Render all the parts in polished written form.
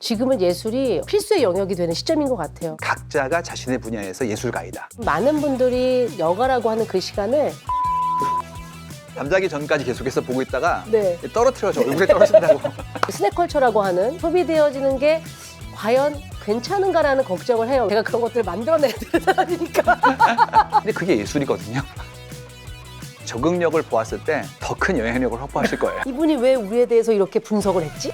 지금은 예술이 필수의 영역이 되는 시점인 것 같아요. 각자가 자신의 분야에서 예술가이다. 많은 분들이 여가라고 하는 그 시간을 잠자기 전까지 계속해서 보고 있다가 네. 떨어뜨려져 얼굴에 떨어진다고. 스낵컬처라고 하는 소비되어지는 게 과연 괜찮은가라는 걱정을 해요. 제가 그런 것들을 만들어내야 되는 사람이니까. 근데 그게 예술이거든요. 적응력을 보았을 때 더 큰 영향력을 확보하실 거예요. 이분이 왜 우리에 대해서 이렇게 분석을 했지?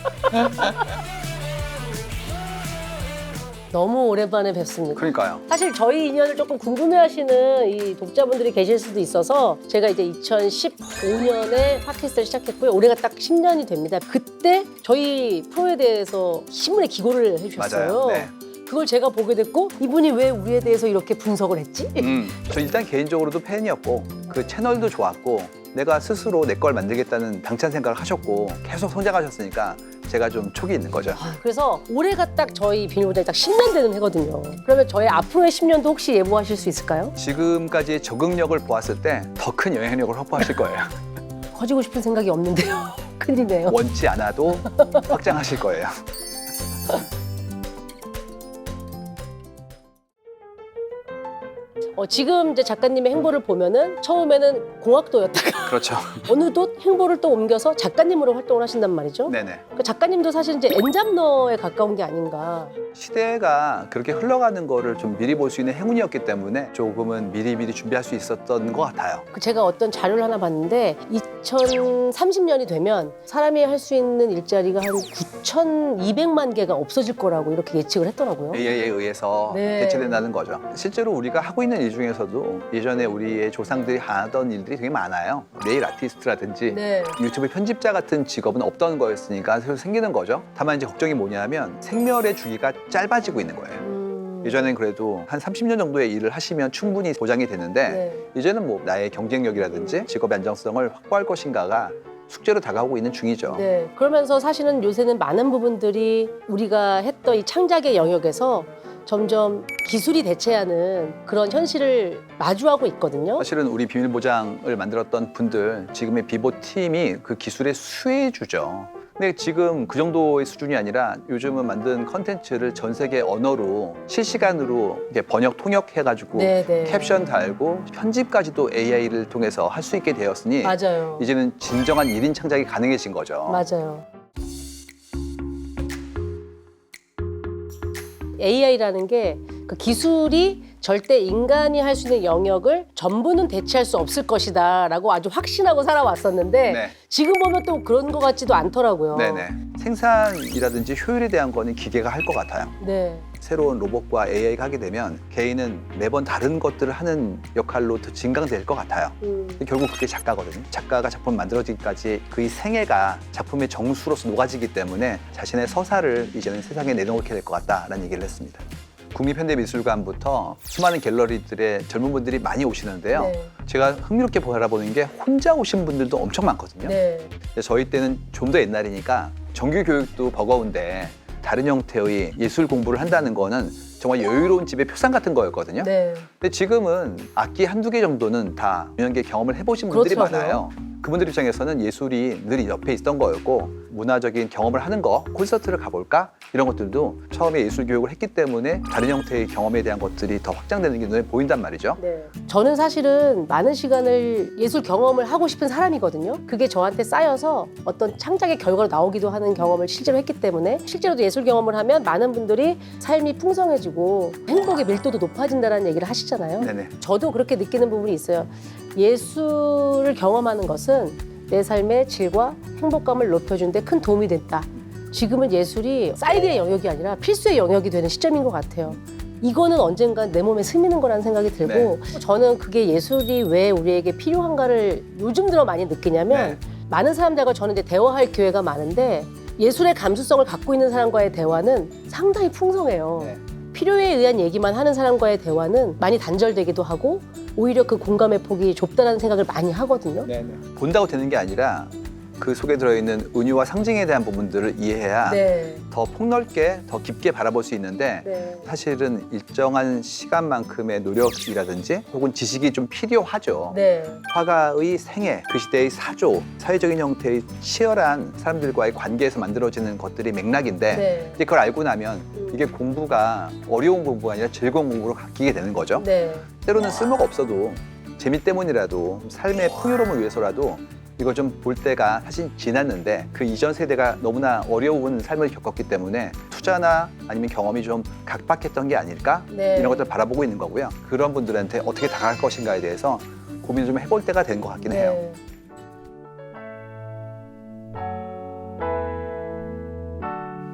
너무 오랜만에 뵙습니다. 그러니까요. 사실 저희 인연을 조금 궁금해하시는 이 독자분들이 계실 수도 있어서 제가 이제 2015년에 팟캐스트를 시작했고요. 올해가 딱 10년이 됩니다. 그때 저희 프로에 대해서 신문에 기고를 해주셨어요. 맞아요. 네. 그걸 제가 보게 됐고 이분이 왜 우리에 대해서 이렇게 분석을 했지? 저 일단 개인적으로도 팬이었고 그 채널도 좋았고 내가 스스로 내 걸 만들겠다는 당찬 생각을 하셨고 계속 성장하셨으니까 제가 좀 촉이 있는 거죠. 그래서 올해가 딱 저희 비밀보장이 딱 10년 되는 해거든요. 그러면 저희 앞으로의 10년도 혹시 예보하실 수 있을까요? 지금까지의 적응력을 보았을 때 더 큰 영향력을 확보하실 거예요. 커지고 싶은 생각이 없는데요. 큰일이네요. 원치 않아도 확장하실 거예요. 지금 이제 작가님의 행보를 보면은 처음에는 공학도였다가 그렇죠. 어느덧 행보를 또 옮겨서 작가님으로 활동을 하신단 말이죠. 네네. 그 작가님도 사실 이제 엔잡러에 가까운 게 아닌가. 시대가 그렇게 흘러가는 거를 좀 미리 볼 수 있는 행운이었기 때문에 조금은 미리 준비할 수 있었던 것 같아요. 제가 어떤 자료를 하나 봤는데 2030년이 되면 사람이 할 수 있는 일자리가 한 9,200만 개가 없어질 거라고 이렇게 예측을 했더라고요. AI에 의해서 네. 대체된다는 거죠. 실제로 우리가 하고 있는 일 중에서도 예전에 우리의 조상들이 하던 일들이 되게 많아요. 네일 아티스트라든지 네. 유튜브 편집자 같은 직업은 없던 거였으니까 새로 생기는 거죠. 다만 이제 걱정이 뭐냐면 생멸의 주기가 짧아지고 있는 거예요. 예전엔 그래도 한 30년 정도의 일을 하시면 충분히 보장이 되는데 네. 이제는 뭐 나의 경쟁력이라든지 직업의 안정성을 확보할 것인가가 숙제로 다가오고 있는 중이죠. 네. 그러면서 사실은 요새는 많은 부분들이 우리가 했던 이 창작의 영역에서 점점 기술이 대체하는 그런 현실을 마주하고 있거든요. 사실은 우리 비밀보장을 만들었던 분들 지금의 비보 팀이 그 기술의 수혜주죠. 근데 지금 그 정도의 수준이 아니라 요즘은 만든 컨텐츠를 전 세계 언어로 실시간으로 이렇게 번역 통역해가지고 네네. 캡션 달고 편집까지도 AI를 통해서 할 수 있게 되었으니 맞아요. 이제는 진정한 1인 창작이 가능해진 거죠. 맞아요. AI라는 게 그 기술이 절대 인간이 할 수 있는 영역을 전부는 대체할 수 없을 것이다라고 아주 확신하고 살아왔었는데 네. 지금 보면 또 그런 것 같지도 않더라고요. 네네. 생산이라든지 효율에 대한 거는 기계가 할 것 같아요. 네. 새로운 로봇과 AI가 하게 되면 개인은 매번 다른 것들을 하는 역할로 더 진강될 것 같아요. 근데 결국 그게 작가거든요. 작가가 작품 만들어지기까지 그의 생애가 작품의 정수로서 녹아지기 때문에 자신의 서사를 이제는 세상에 내놓게 될 것 같다라는 얘기를 했습니다. 국립현대미술관부터 수많은 갤러리들의 젊은 분들이 많이 오시는데요. 네. 제가 흥미롭게 바라보는 게 혼자 오신 분들도 엄청 많거든요. 네. 근데 저희 때는 좀 더 옛날이니까 정규 교육도 버거운데 다른 형태의 예술 공부를 한다는 거는 정말 여유로운 집의 표상 같은 거였거든요. 네. 근데 지금은 악기 한두 개 정도는 다 유연계 경험을 해보신 분들이 그렇더라고요. 많아요. 그분들 입장에서는 예술이 늘 옆에 있던 거였고 문화적인 경험을 하는 거, 콘서트를 가볼까? 이런 것들도 처음에 예술 교육을 했기 때문에 다른 형태의 경험에 대한 것들이 더 확장되는 게 눈에 보인단 말이죠. 네. 저는 사실은 많은 시간을 예술 경험을 하고 싶은 사람이거든요. 그게 저한테 쌓여서 어떤 창작의 결과로 나오기도 하는 경험을 실제로 했기 때문에 실제로도 예술 경험을 하면 많은 분들이 삶이 풍성해지고 행복의 밀도도 높아진다는 얘기를 하시잖아요. 네네. 저도 그렇게 느끼는 부분이 있어요. 예술을 경험하는 것은 내 삶의 질과 행복감을 높여준 데 큰 도움이 됐다. 지금은 예술이 사이드의 영역이 아니라 필수의 영역이 되는 시점인 것 같아요. 이거는 언젠간 내 몸에 스미는 거라는 생각이 들고 저는 그게 예술이 왜 우리에게 필요한가를 요즘 들어 많이 느끼냐면 많은 사람들과 저는 이제 대화할 기회가 많은데 예술의 감수성을 갖고 있는 사람과의 대화는 상당히 풍성해요. 필요에 의한 얘기만 하는 사람과의 대화는 많이 단절되기도 하고 오히려 그 공감의 폭이 좁다는 생각을 많이 하거든요. 본다고 되는 게 아니라 그 속에 들어있는 은유와 상징에 대한 부분들을 이해해야 네. 더 폭넓게, 더 깊게 바라볼 수 있는데 네. 사실은 일정한 시간만큼의 노력이라든지 혹은 지식이 좀 필요하죠. 네. 화가의 생애, 그 시대의 사조, 사회적인 형태의 치열한 사람들과의 관계에서 만들어지는 것들이 맥락인데 네. 이제 그걸 알고 나면 이게 공부가 어려운 공부가 아니라 즐거운 공부로 바뀌게 되는 거죠. 네. 때로는 쓸모가 없어도 재미 때문이라도 삶의 풍요로움을 위해서라도 이걸 좀 볼 때가 사실 지났는데 그 이전 세대가 너무나 어려운 삶을 겪었기 때문에 투자나 아니면 경험이 좀 각박했던 게 아닐까 네. 이런 것들 바라보고 있는 거고요. 그런 분들한테 어떻게 다가갈 것인가에 대해서 고민을 좀 해볼 때가 된 것 같긴 해요. 네.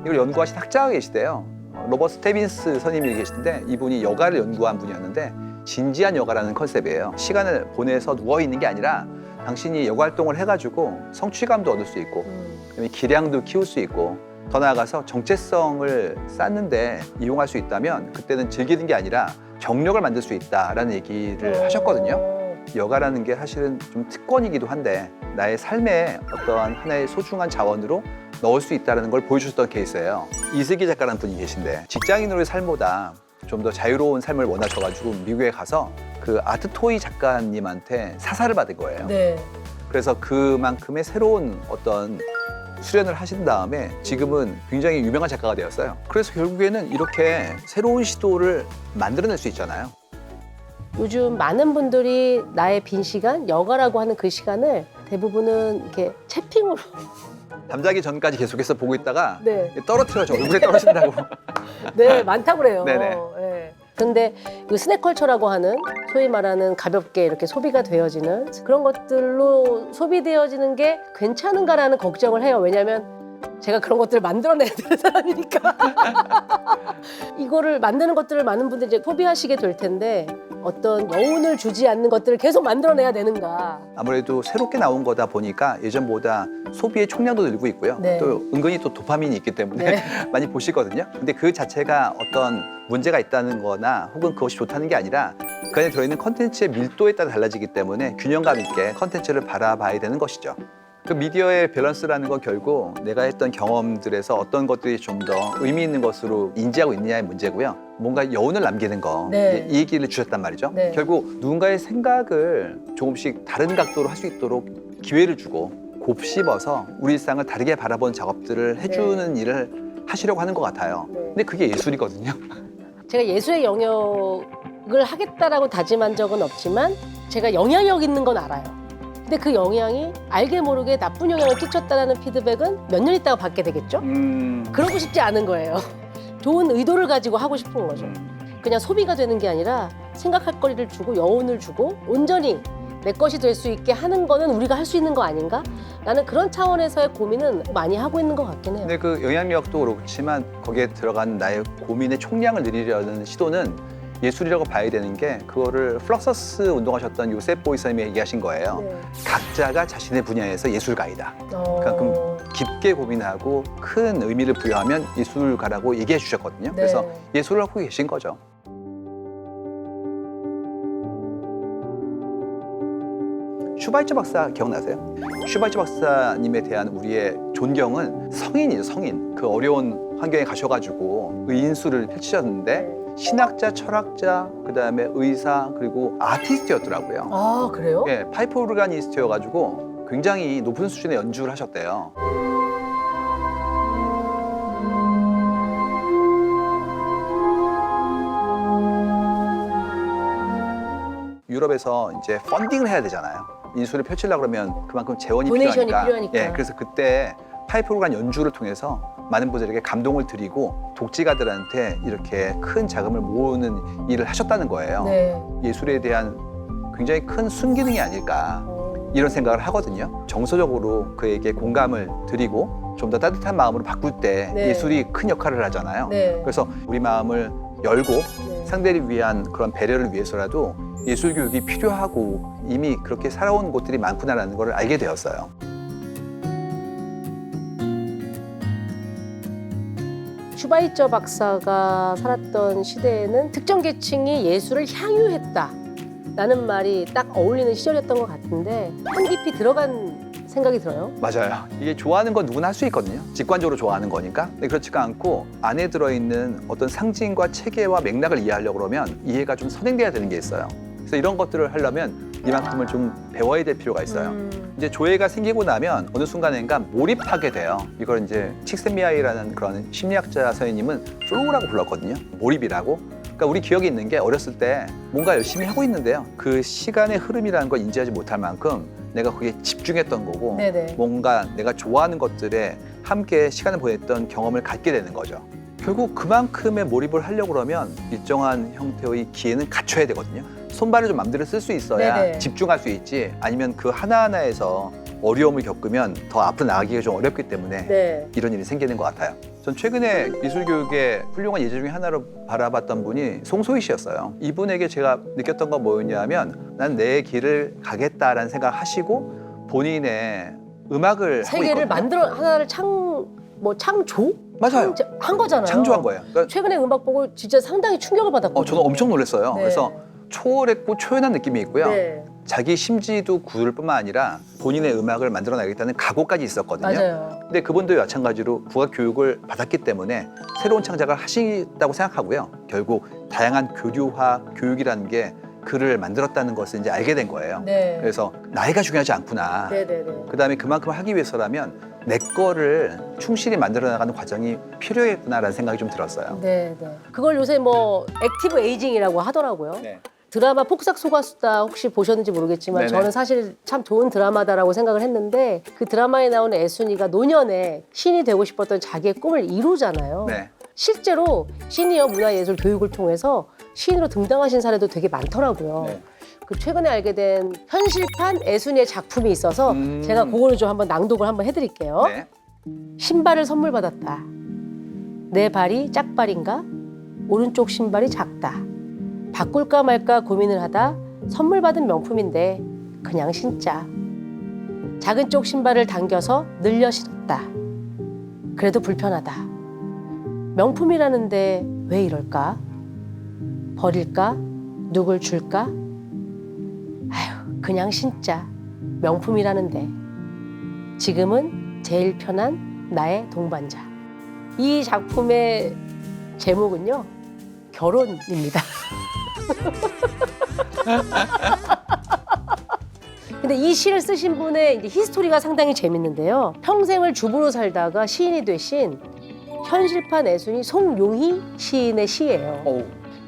이걸 연구하신 학자가 계시대요. 로버트 스테빈스 선생님이 계시는데 이분이 여가를 연구한 분이었는데 진지한 여가라는 컨셉이에요. 시간을 보내서 누워있는 게 아니라 당신이 여가 활동을 해가지고 성취감도 얻을 수 있고 그다음에 기량도 키울 수 있고 더 나아가서 정체성을 쌓는데 이용할 수 있다면 그때는 즐기는 게 아니라 경력을 만들 수 있다라는 얘기를 하셨거든요. 여가라는 게 사실은 좀 특권이기도 한데 나의 삶에 어떠한 하나의 소중한 자원으로 넣을 수 있다는 걸 보여주셨던 케이스예요. 이슬기 작가라는 분이 계신데 직장인으로의 삶보다 좀 더 자유로운 삶을 원하셔가지고 미국에 가서 그 아트토이 작가님한테 사사를 받은 거예요. 네. 그래서 그만큼의 새로운 어떤 수련을 하신 다음에 지금은 굉장히 유명한 작가가 되었어요. 그래서 결국에는 이렇게 새로운 시도를 만들어낼 수 있잖아요. 요즘 많은 분들이 나의 빈 시간, 여가라고 하는 그 시간을 대부분은 이렇게 채팅으로 잠자기 전까지 계속해서 보고 있다가 네. 떨어뜨려져 얼굴에 떨어진다고. 네, 많다고 그래요. 네네. 네. 근데 이 스낵컬처라고 하는 소위 말하는 가볍게 이렇게 소비가 되어지는 그런 것들로 소비되어지는 게 괜찮은가라는 걱정을 해요. 왜냐하면 제가 그런 것들을 만들어내야 되는 사람이니까. 이거를 만드는 것들을 많은 분들이 이제 소비하시게 될 텐데 어떤 여운을 주지 않는 것들을 계속 만들어내야 되는가. 아무래도 새롭게 나온 거다 보니까 예전보다 소비의 총량도 늘고 있고요. 네. 또 은근히 또 도파민이 있기 때문에 네. 많이 보시거든요. 근데 그 자체가 어떤 문제가 있다는 거나 혹은 그것이 좋다는 게 아니라 그 안에 들어있는 컨텐츠의 밀도에 따라 달라지기 때문에 균형감 있게 컨텐츠를 바라봐야 되는 것이죠. 그 미디어의 밸런스라는 건 결국 내가 했던 경험들에서 어떤 것들이 좀 더 의미 있는 것으로 인지하고 있느냐의 문제고요. 뭔가 여운을 남기는 거, 네. 이 얘기를 주셨단 말이죠. 네. 결국 누군가의 생각을 조금씩 다른 각도로 할 수 있도록 기회를 주고 곱씹어서 우리 일상을 다르게 바라본 작업들을 해주는 일을 하시려고 하는 것 같아요. 네. 근데 그게 예술이거든요. 제가 예술의 영역을 하겠다라고 다짐한 적은 없지만 제가 영향력 있는 건 알아요. 근데 그 영향이 알게 모르게 나쁜 영향을 끼쳤다는 피드백은 몇 년 있다가 받게 되겠죠? 그러고 싶지 않은 거예요. 좋은 의도를 가지고 하고 싶은 거죠. 그냥 소비가 되는 게 아니라 생각할 거리를 주고 여운을 주고 온전히 내 것이 될 수 있게 하는 거는 우리가 할 수 있는 거 아닌가? 나는 그런 차원에서의 고민은 많이 하고 있는 것 같긴 해요. 근데 그 영향력도 그렇지만 거기에 들어간 나의 고민의 총량을 늘리려는 시도는 예술이라고 봐야 되는 게 그거를 플럭서스 운동하셨던 요셉 보이선님이 얘기하신 거예요. 네. 각자가 자신의 분야에서 예술가이다. 어... 그럼 깊게 고민하고 큰 의미를 부여하면 예술가라고 얘기해 주셨거든요. 네. 그래서 예술을 하고 계신 거죠. 슈바이처 박사 기억나세요? 슈바이처 박사님에 대한 우리의 존경은 성인이죠, 성인. 그 어려운 환경에 가셔가지고 의인수를 펼치셨는데 신학자, 철학자, 그다음에 의사, 그리고 아티스트였더라고요. 아, 그래요? 예, 파이프 오르가니스트여가지고 굉장히 높은 수준의 연주를 하셨대요. 유럽에서 이제 펀딩을 해야 되잖아요. 인수를 펼치려고 그러면 그만큼 재원이 도네이션이 필요하니까. 필요하니까. 예, 그래서 그때 파이프 오르간 연주를 통해서 많은 분들에게 감동을 드리고 독지가들한테 이렇게 큰 자금을 모으는 일을 하셨다는 거예요. 네. 예술에 대한 굉장히 큰 순기능이 아닐까 이런 생각을 하거든요. 정서적으로 그에게 공감을 드리고 좀 더 따뜻한 마음으로 바꿀 때 네. 예술이 큰 역할을 하잖아요. 네. 그래서 우리 마음을 열고 네. 상대를 위한 그런 배려를 위해서라도 예술 교육이 필요하고 이미 그렇게 살아온 곳들이 많구나라는 걸 알게 되었어요. 슈바이처 박사가 살았던 시대에는 특정 계층이 예술을 향유했다 라는 말이 딱 어울리는 시절이었던 것 같은데 한 깊이 들어간 생각이 들어요. 맞아요. 이게 좋아하는 건 누구나 할 수 있거든요. 직관적으로 좋아하는 거니까. 근데 그렇지가 않고 안에 들어있는 어떤 상징과 체계와 맥락을 이해하려고 그러면 이해가 좀 선행돼야 되는 게 있어요. 그래서 이런 것들을 하려면 이만큼을 좀 배워야 될 필요가 있어요. 이제 조예가 생기고 나면 어느 순간인가 몰입하게 돼요. 이걸 이제 칙센미아이라는 그런 심리학자 선생님은 플로우라고 불렀거든요. 몰입이라고. 그러니까 우리 기억에 있는 게 어렸을 때 뭔가 열심히 하고 있는데요. 그 시간의 흐름이라는 걸 인지하지 못할 만큼 내가 거기에 집중했던 거고 네네. 뭔가 내가 좋아하는 것들에 함께 시간을 보냈던 경험을 갖게 되는 거죠. 결국 그만큼의 몰입을 하려고 그러면 일정한 형태의 기회는 갖춰야 되거든요. 손발을 좀 마음대로 쓸 수 있어야 네네. 집중할 수 있지, 아니면 그 하나하나에서 어려움을 겪으면 더 앞으로 나가기가 좀 어렵기 때문에 네. 이런 일이 생기는 것 같아요. 전 최근에 미술교육의 훌륭한 예제 중에 하나로 바라봤던 분이 송소희 씨였어요. 이분에게 제가 느꼈던 건 뭐였냐면 난 내 길을 가겠다라는 생각을 하시고 본인의 음악을 하고 세계를 있거든요. 만들어 하나를 창조? 맞아요. 한 거잖아요. 창조한 거예요. 그러니까 최근에 음악 보고 진짜 상당히 충격을 받았거든요. 저는 엄청 놀랐어요. 네. 그래서 초월했고 초연한 느낌이 있고요. 네. 자기 심지도 구울 뿐만 아니라 본인의 음악을 만들어내겠다는 각오까지 있었거든요. 맞아요. 근데 그분도 마찬가지로 국악 교육을 받았기 때문에 새로운 창작을 하시다고 생각하고요. 결국 다양한 교류화 교육이라는 게 그를 만들었다는 것을 이제 알게 된 거예요. 네. 그래서 나이가 중요하지 않구나. 네네네. 그다음에 그만큼 하기 위해서라면 내 거를 충실히 만들어 나가는 과정이 필요했구나라는 생각이 좀 들었어요. 네네. 그걸 요새 뭐 액티브 에이징이라고 하더라고요. 네. 드라마 폭삭 속았수다 혹시 보셨는지 모르겠지만 네네. 저는 사실 참 좋은 드라마다라고 생각을 했는데 그 드라마에 나오는 애순이가 노년에 신이 되고 싶었던 자기의 꿈을 이루잖아요. 네. 실제로 시니어 문화예술 교육을 통해서 시인으로 등단하신 사례도 되게 많더라고요. 네. 그 최근에 알게 된 현실판 애순이의 작품이 있어서 제가 그거를 좀 한번 낭독을 한번 해드릴게요. 네. 신발을 선물 받았다. 내 발이 짝발인가? 오른쪽 신발이 작다. 바꿀까 말까 고민을 하다 선물 받은 명품인데 그냥 신자. 작은 쪽 신발을 당겨서 늘려 신었다. 그래도 불편하다. 명품이라는데 왜 이럴까? 버릴까? 누굴 줄까? 아휴, 그냥 신자. 명품이라는데. 지금은 제일 편한 나의 동반자. 이 작품의 제목은요, 결혼입니다. 근데 이 시를 쓰신 분의 이제 히스토리가 상당히 재밌는데요. 평생을 주부로 살다가 시인이 되신 현실판 애순이 송용희 시인의 시예요.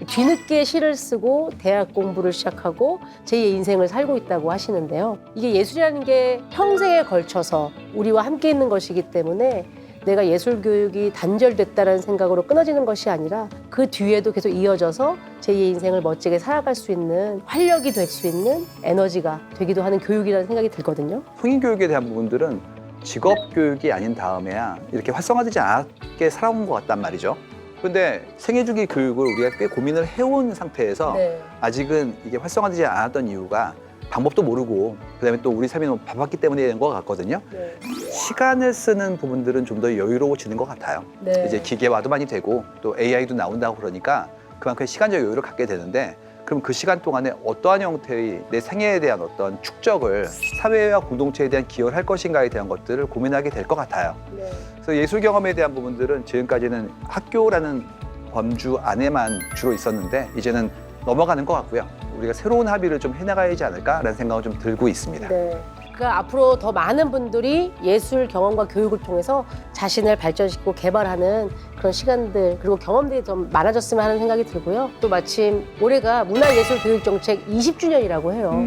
뒤늦게 시를 쓰고 대학 공부를 시작하고 제2의 인생을 살고 있다고 하시는데요. 이게 예술이라는 게 평생에 걸쳐서 우리와 함께 있는 것이기 때문에 내가 예술 교육이 단절됐다는 생각으로 끊어지는 것이 아니라 그 뒤에도 계속 이어져서 제2의 인생을 멋지게 살아갈 수 있는 활력이 될 수 있는 에너지가 되기도 하는 교육이라는 생각이 들거든요. 성인 교육에 대한 부분들은 직업 교육이 아닌 다음에야 이렇게 활성화되지 않게 살아온 것 같단 말이죠. 근데 생애주기 교육을 우리가 꽤 고민을 해온 상태에서 네. 아직은 이게 활성화되지 않았던 이유가 방법도 모르고 그다음에 또 우리 삶이 너무 바빴기 때문에 된 것 같거든요. 네. 시간을 쓰는 부분들은 좀 더 여유로워지는 것 같아요. 네. 이제 기계화도 많이 되고 또 AI도 나온다고 그러니까 그만큼 시간적 여유를 갖게 되는데 그럼 그 시간 동안에 어떠한 형태의 내 생애에 대한 어떤 축적을 사회와 공동체에 대한 기여를 할 것인가에 대한 것들을 고민하게 될 것 같아요. 네. 그래서 예술 경험에 대한 부분들은 지금까지는 학교라는 범주 안에만 주로 있었는데 이제는 넘어가는 것 같고요. 우리가 새로운 합의를 좀 해나가야 하지 않을까라는 생각을 좀 들고 있습니다. 네. 그러니까 앞으로 더 많은 분들이 예술 경험과 교육을 통해서 자신을 발전시키고 개발하는 그런 시간들 그리고 경험들이 좀 많아졌으면 하는 생각이 들고요. 또 마침 올해가 문화예술교육정책 20주년이라고 해요.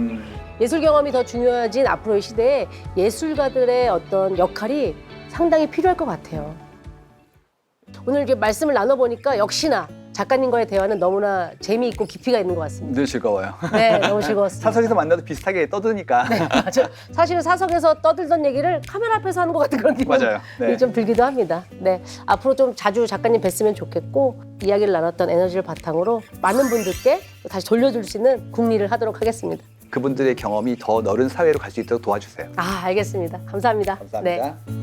예술 경험이 더 중요해진 앞으로의 시대에 예술가들의 어떤 역할이 상당히 필요할 것 같아요. 오늘 이렇게 말씀을 나눠보니까 역시나 작가님과의 대화는 너무나 재미있고 깊이가 있는 것 같습니다. 늘 즐거워요. 네, 너무 즐거웠습니다. 사석에서 만나도 비슷하게 떠드니까. 맞아요. 사실은 사석에서 떠들던 얘기를 카메라 앞에서 하는 것 같은 그런 기분이 맞아요. 네. 좀 들기도 합니다. 네, 앞으로 좀 자주 작가님 뵀으면 좋겠고 이야기를 나눴던 에너지를 바탕으로 많은 분들께 다시 돌려줄 수 있는 국리를 하도록 하겠습니다. 그분들의 경험이 더 넓은 사회로 갈 수 있도록 도와주세요. 아, 알겠습니다. 감사합니다. 감사합니다. 네.